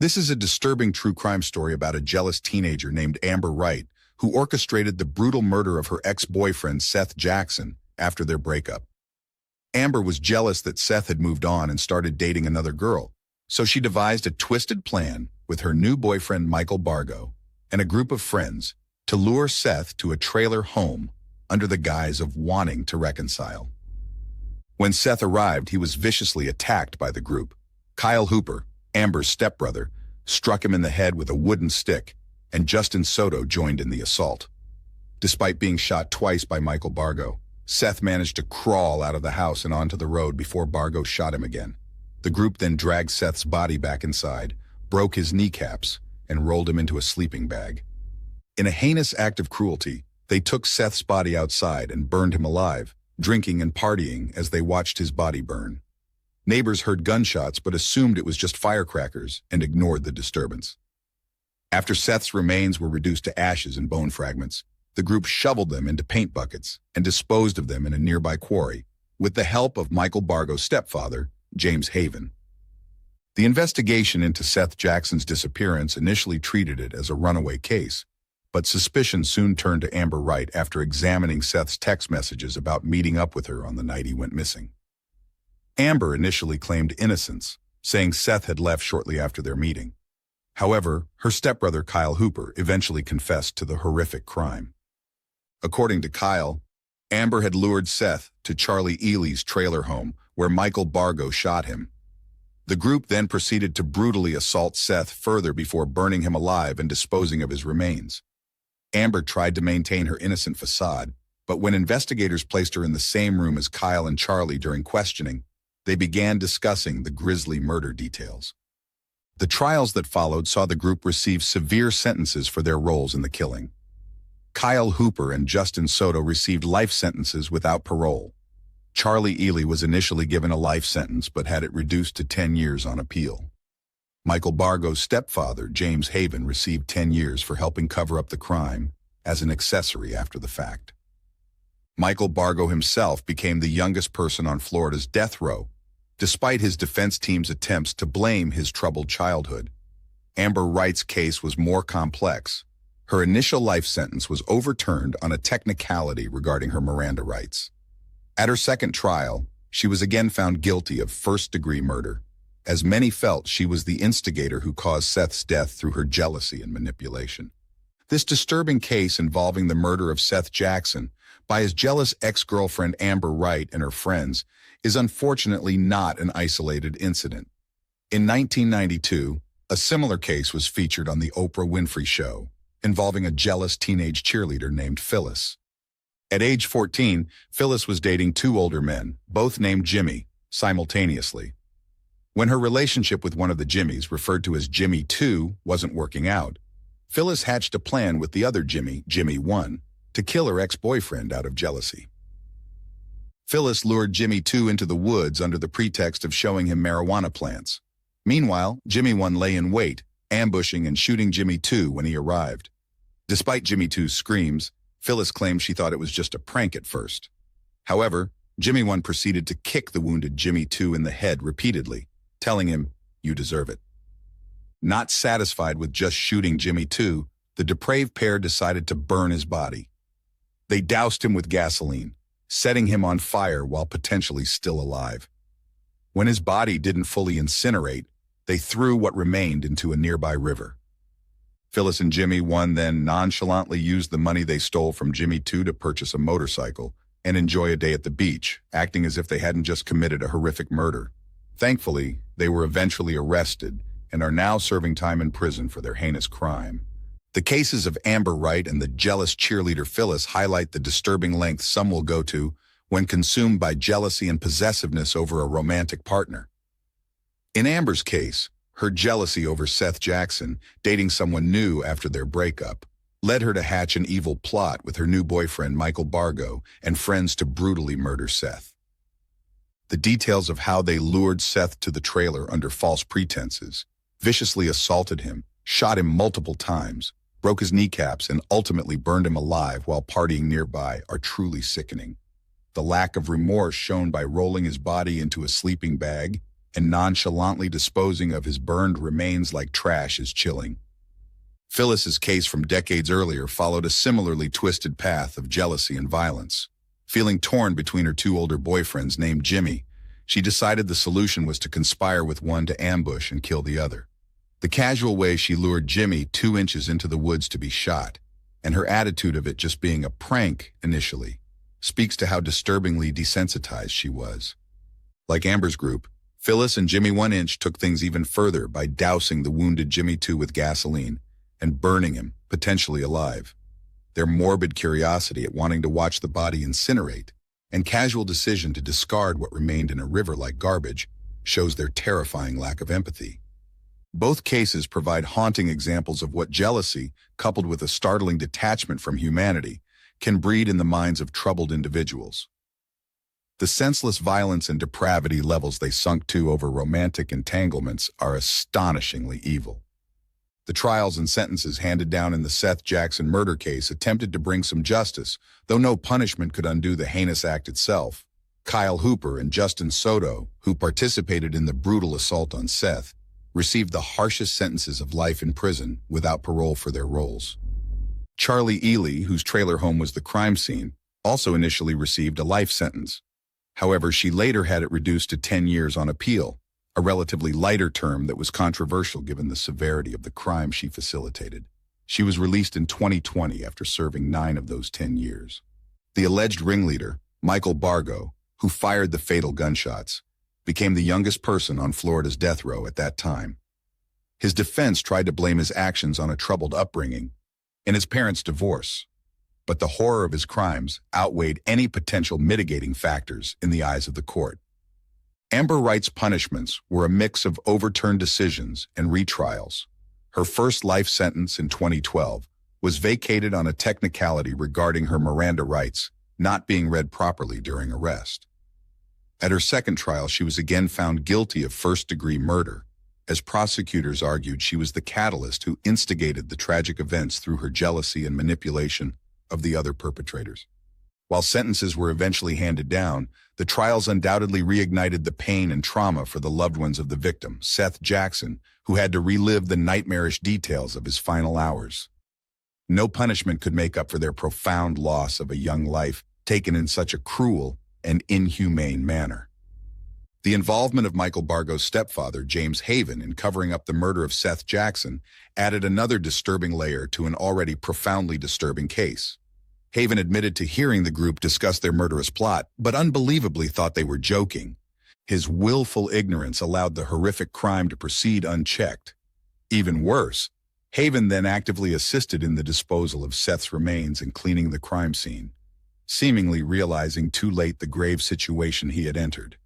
This is a disturbing true crime story about a jealous teenager named Amber Wright who orchestrated the brutal murder of her ex-boyfriend Seth Jackson after their breakup. Amber was jealous that Seth had moved on and started dating another girl, so she devised a twisted plan with her new boyfriend Michael Bargo and a group of friends to lure Seth to a trailer home under the guise of wanting to reconcile. When Seth arrived, he was viciously attacked by the group. Kyle Hooper, Amber's stepbrother, struck him in the head with a wooden stick, and Justin Soto joined in the assault. Despite being shot twice by Michael Bargo, Seth managed to crawl out of the house and onto the road before Bargo shot him again. The group then dragged Seth's body back inside, broke his kneecaps, and rolled him into a sleeping bag. In a heinous act of cruelty, they took Seth's body outside and burned him alive, drinking and partying as they watched his body burn. Neighbors heard gunshots but assumed it was just firecrackers and ignored the disturbance. After Seth's remains were reduced to ashes and bone fragments, the group shoveled them into paint buckets and disposed of them in a nearby quarry, with the help of Michael Bargo's stepfather, James Haven. The investigation into Seth Jackson's disappearance initially treated it as a runaway case, but suspicion soon turned to Amber Wright after examining Seth's text messages about meeting up with her on the night he went missing. Amber initially claimed innocence, saying Seth had left shortly after their meeting. However, her stepbrother Kyle Hooper eventually confessed to the horrific crime. According to Kyle, Amber had lured Seth to Charlie Ely's trailer home where Michael Bargo shot him. The group then proceeded to brutally assault Seth further before burning him alive and disposing of his remains. Amber tried to maintain her innocent facade, but when investigators placed her in the same room as Kyle and Charlie during questioning, they began discussing the grisly murder details. The trials that followed saw the group receive severe sentences for their roles in the killing. Kyle Hooper and Justin Soto received life sentences without parole. Charlie Ely was initially given a life sentence but had it reduced to 10 years on appeal. Michael Bargo's stepfather, James Haven, received 10 years for helping cover up the crime as an accessory after the fact. Michael Bargo himself became the youngest person on Florida's death row, despite his defense team's attempts to blame his troubled childhood. Amber Wright's case was more complex. Her initial life sentence was overturned on a technicality regarding her Miranda rights. At her second trial, she was again found guilty of first-degree murder, as many felt she was the instigator who caused Seth's death through her jealousy and manipulation. This disturbing case involving the murder of Seth Jackson by his jealous ex-girlfriend Amber Wright and her friends is unfortunately not an isolated incident. In 1992, a similar case was featured on the Oprah Winfrey Show, involving a jealous teenage cheerleader named Phyllis. At age 14, Phyllis was dating two older men, both named Jimmy, simultaneously. When her relationship with one of the Jimmys, referred to as Jimmy 2, wasn't working out, Phyllis hatched a plan with the other Jimmy, Jimmy 1, to kill her ex-boyfriend out of jealousy. Phyllis lured Jimmy 2 into the woods under the pretext of showing him marijuana plants. Meanwhile, Jimmy 1 lay in wait, ambushing and shooting Jimmy 2 when he arrived. Despite Jimmy 2's screams, Phyllis claimed she thought it was just a prank at first. However, Jimmy 1 proceeded to kick the wounded Jimmy 2 in the head repeatedly, telling him, "You deserve it." Not satisfied with just shooting Jimmy 2, the depraved pair decided to burn his body. They doused him with gasoline, setting him on fire while potentially still alive. When his body didn't fully incinerate, they threw what remained into a nearby river. Phyllis and Jimmy 1 then nonchalantly used the money they stole from Jimmy 2 to purchase a motorcycle and enjoy a day at the beach, acting as if they hadn't just committed a horrific murder. Thankfully, they were eventually arrested and are now serving time in prison for their heinous crime. The cases of Amber Wright and the jealous cheerleader Phyllis highlight the disturbing lengths some will go to when consumed by jealousy and possessiveness over a romantic partner. In Amber's case, her jealousy over Seth Jackson, dating someone new after their breakup, led her to hatch an evil plot with her new boyfriend Michael Bargo and friends to brutally murder Seth. The details of how they lured Seth to the trailer under false pretenses, viciously assaulted him, shot him multiple times, broke his kneecaps, and ultimately burned him alive while partying nearby are truly sickening. The lack of remorse shown by rolling his body into a sleeping bag and nonchalantly disposing of his burned remains like trash is chilling. Phyllis's case from decades earlier followed a similarly twisted path of jealousy and violence. Feeling torn between her two older boyfriends named Jimmy, she decided the solution was to conspire with one to ambush and kill the other. The casual way she lured Jimmy 2 inches into the woods to be shot, and her attitude of it just being a prank initially, speaks to how disturbingly desensitized she was. Like Amber's group, Phyllis and Jimmy 1 Inch took things even further by dousing the wounded Jimmy 2 with gasoline and burning him, potentially alive. Their morbid curiosity at wanting to watch the body incinerate and casual decision to discard what remained in a river like garbage shows their terrifying lack of empathy. Both cases provide haunting examples of what jealousy, coupled with a startling detachment from humanity, can breed in the minds of troubled individuals. The senseless violence and depravity levels they sunk to over romantic entanglements are astonishingly evil. The trials and sentences handed down in the Seth Jackson murder case attempted to bring some justice, though no punishment could undo the heinous act itself. Kyle Hooper and Justin Soto, who participated in the brutal assault on Seth, received the harshest sentences of life in prison without parole for their roles. Charlie Ely, whose trailer home was the crime scene, also initially received a life sentence. However, she later had it reduced to 10 years on appeal, a relatively lighter term that was controversial given the severity of the crime she facilitated. She was released in 2020 after serving 9 of those 10 years. The alleged ringleader, Michael Bargo, who fired the fatal gunshots, became the youngest person on Florida's death row at that time. His defense tried to blame his actions on a troubled upbringing and his parents' divorce, but the horror of his crimes outweighed any potential mitigating factors in the eyes of the court. Amber Wright's punishments were a mix of overturned decisions and retrials. Her first life sentence in 2012 was vacated on a technicality regarding her Miranda rights not being read properly during arrest. At her second trial, she was again found guilty of first-degree murder, as prosecutors argued she was the catalyst who instigated the tragic events through her jealousy and manipulation of the other perpetrators. While sentences were eventually handed down, the trials undoubtedly reignited the pain and trauma for the loved ones of the victim, Seth Jackson, who had to relive the nightmarish details of his final hours. No punishment could make up for their profound loss of a young life taken in such a cruel and inhumane manner. The involvement of Michael Bargo's stepfather, James Haven, in covering up the murder of Seth Jackson added another disturbing layer to an already profoundly disturbing case. Haven admitted to hearing the group discuss their murderous plot, but unbelievably thought they were joking. His willful ignorance allowed the horrific crime to proceed unchecked. Even worse, Haven then actively assisted in the disposal of Seth's remains and cleaning the crime scene, seemingly realizing too late the grave situation he had entered.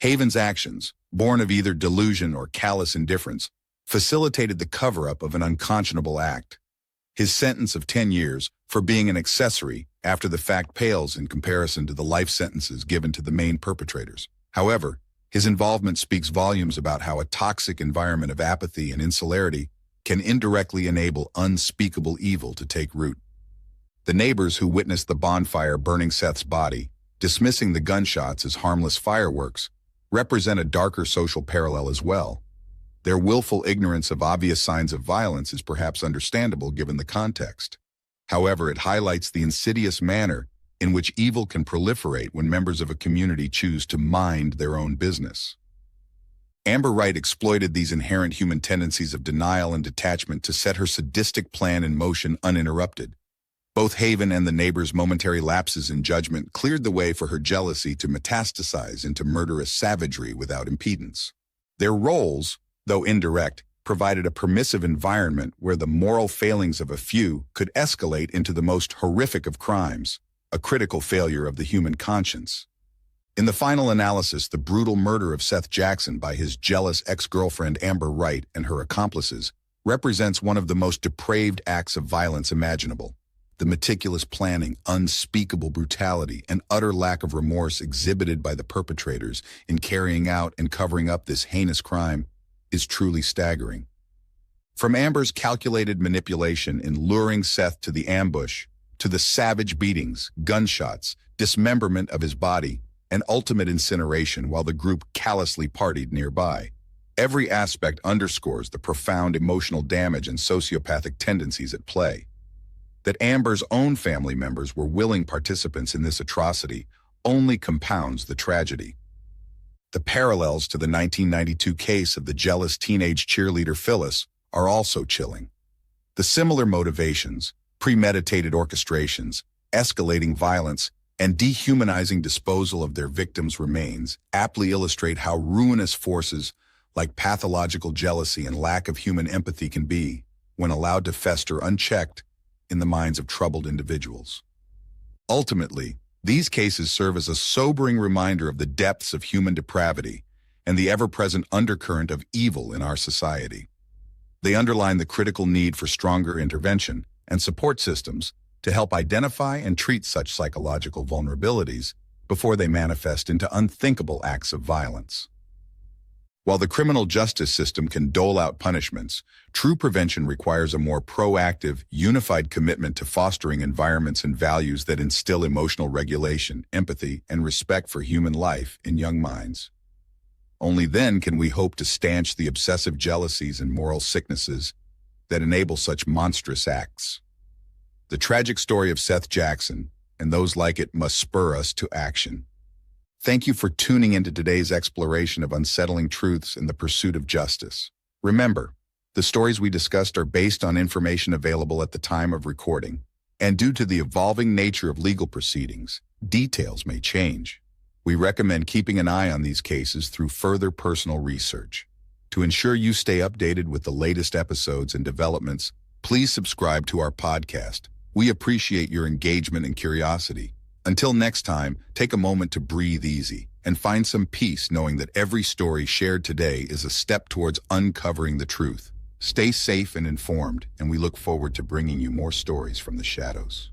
Haven's actions, born of either delusion or callous indifference, facilitated the cover-up of an unconscionable act. His sentence of 10 years for being an accessory after the fact pales in comparison to the life sentences given to the main perpetrators. However, his involvement speaks volumes about how a toxic environment of apathy and insularity can indirectly enable unspeakable evil to take root. The neighbors who witnessed the bonfire burning Seth's body, dismissing the gunshots as harmless fireworks, represent a darker social parallel as well. Their willful ignorance of obvious signs of violence is perhaps understandable given the context. However, it highlights the insidious manner in which evil can proliferate when members of a community choose to mind their own business. Amber Wright exploited these inherent human tendencies of denial and detachment to set her sadistic plan in motion uninterrupted. Both Haven and the neighbors' momentary lapses in judgment cleared the way for her jealousy to metastasize into murderous savagery without impedance. Their roles, though indirect, provided a permissive environment where the moral failings of a few could escalate into the most horrific of crimes, a critical failure of the human conscience. In the final analysis, the brutal murder of Seth Jackson by his jealous ex-girlfriend Amber Wright and her accomplices represents one of the most depraved acts of violence imaginable. The meticulous planning, unspeakable brutality, and utter lack of remorse exhibited by the perpetrators in carrying out and covering up this heinous crime is truly staggering. From Amber's calculated manipulation in luring Seth to the ambush, to the savage beatings, gunshots, dismemberment of his body, and ultimate incineration while the group callously partied nearby. Every aspect underscores the profound emotional damage and sociopathic tendencies at play. That Amber's own family members were willing participants in this atrocity only compounds the tragedy. The parallels to the 1992 case of the jealous teenage cheerleader Phyllis are also chilling. The similar motivations, premeditated orchestrations, escalating violence, and dehumanizing disposal of their victims' remains aptly illustrate how ruinous forces like pathological jealousy and lack of human empathy can be when allowed to fester unchecked in the minds of troubled individuals. Ultimately, these cases serve as a sobering reminder of the depths of human depravity and the ever-present undercurrent of evil in our society. They underline the critical need for stronger intervention and support systems to help identify and treat such psychological vulnerabilities before they manifest into unthinkable acts of violence. While the criminal justice system can dole out punishments, true prevention requires a more proactive, unified commitment to fostering environments and values that instill emotional regulation, empathy, and respect for human life in young minds. Only then can we hope to stanch the obsessive jealousies and moral sicknesses that enable such monstrous acts. The tragic story of Seth Jackson and those like it must spur us to action. Thank you for tuning into today's exploration of unsettling truths in the pursuit of justice. Remember, the stories we discussed are based on information available at the time of recording, and due to the evolving nature of legal proceedings, details may change. We recommend keeping an eye on these cases through further personal research. To ensure you stay updated with the latest episodes and developments, please subscribe to our podcast. We appreciate your engagement and curiosity. Until next time, take a moment to breathe easy and find some peace knowing that every story shared today is a step towards uncovering the truth. Stay safe and informed, and we look forward to bringing you more stories from the shadows.